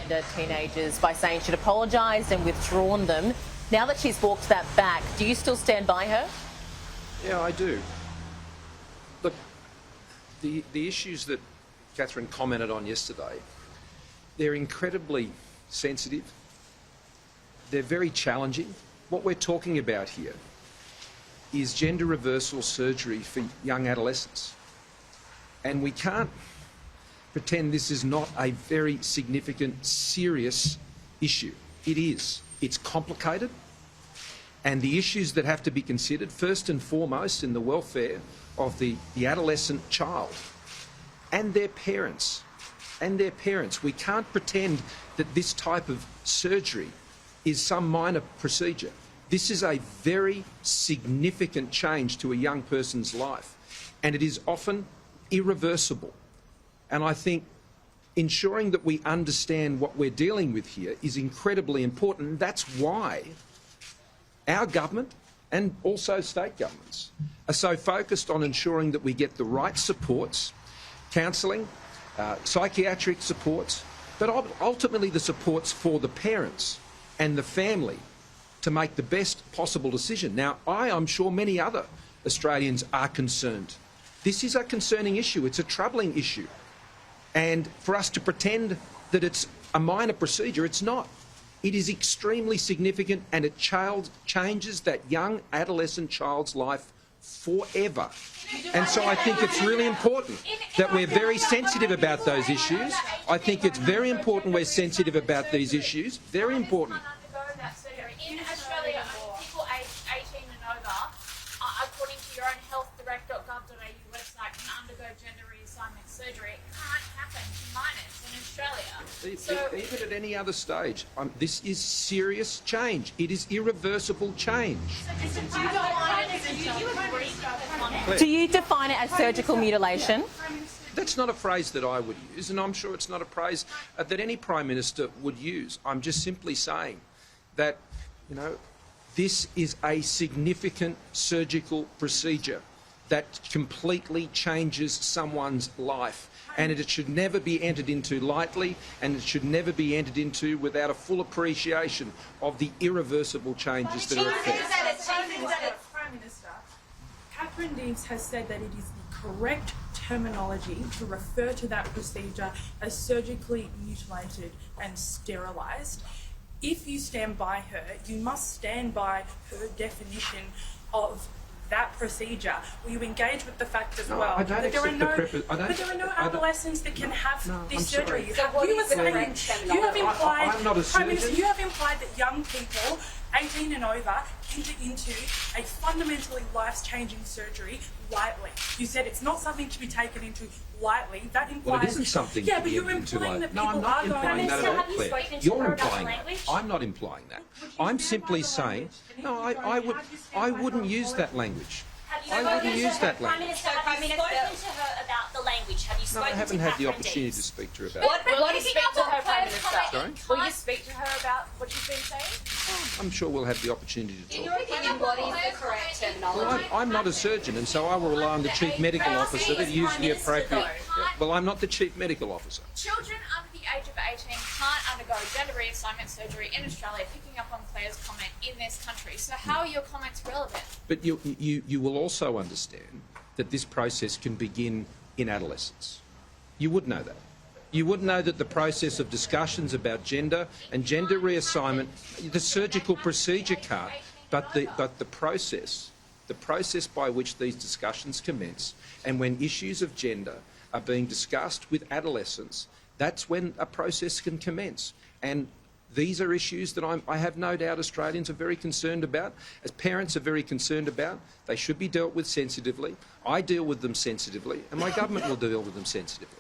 transgender teenagers by saying she'd apologised and withdrawn them. Now that she's walked that back, do you still stand by her? Yeah, I do. Look, the issues that Katharine commented on yesterday, they're incredibly sensitive. They're very challenging. What we're talking about here is gender reversal surgery for young adolescents. And we can't pretend this is not a very significant, serious issue. It is. It's complicated. And the issues that have to be considered, first and foremost, in the welfare of the adolescent child and their parents. We can't pretend that this type of surgery is some minor procedure. This is a very significant change to a young person's life, and it is often irreversible. And I think ensuring that we understand what we're dealing with here is incredibly important. That's why our government and also state governments are so focused on ensuring that we get the right supports, counselling, psychiatric supports, but ultimately the supports for the parents and the family to make the best possible decision. Now, I'm sure many other Australians are concerned. This is a concerning issue. It's a troubling issue. And for us to pretend that it's a minor procedure, it's not. It is extremely significant, and it changes that young adolescent child's life forever. And so I think it's really important that we're very sensitive about those issues. I think it's very important we're sensitive about these issues. Very important. In Australia, people aged 18 and over, according to your own healthdirect.gov.au website, can undergo gender reassignment surgery. It can't happen to minors in Australia. Even at any other stage, this is serious change. It is irreversible change. Do you define it as surgical mutilation? That's not a phrase that I would use, and I'm sure it's not a phrase that any Prime Minister would use. I'm just simply saying that, this is a significant surgical procedure that completely changes someone's life. And it should never be entered into lightly, and it should never be entered into without a full appreciation of the irreversible changes that are affected. Prime Minister, Katharine Deves has said that it is the correct terminology to refer to that procedure as surgically mutilated and sterilised. If you stand by her, you must stand by her definition of that procedure. Will you engage with the fact as well that there are no adolescents that can have this surgery? You have implied, I'm not a surgeon. Prime Minister, you have implied that young people 18 and over enter into a fundamentally life-changing surgery lightly. You said it's not something to be taken into lightly. That implies... Well, it isn't something to be you're into implying lightly. that people No, I'm not implying that at all, Have you Claire. spoken to You're her about implying that. language? I'm not implying that. I'm simply saying, no, I wouldn't use that language. I wouldn't use that Prime language. Minister, have you spoken to her about the language? Have you No, spoken I haven't to had the Katharine opportunity to Deves? speak to her about it. Will you speak to her, Prime Minister? Sorry? Will you speak to her about what you've been saying? I'm sure we'll have the opportunity to In talk. your opinion, what is the correct terminology? Well, I'm not a surgeon, and so I will rely on the Chief Medical Officer to use the appropriate... Well, I'm not the Chief Medical Officer. Children under the age of 18 can't undergo gender reassignment surgery in Australia, picking up on Claire's comment, in this country. So how are your comments relevant? But you will also understand that this process can begin in adolescence. You would know that. You would know that the process of discussions about gender and gender reassignment, the surgical procedure can't, but the process by which these discussions commence, and when issues of gender are being discussed with adolescents, that's when a process can commence. And these are issues that I have no doubt Australians are very concerned about, as parents are very concerned about. They should be dealt with sensitively. I deal with them sensitively, and my government will deal with them sensitively.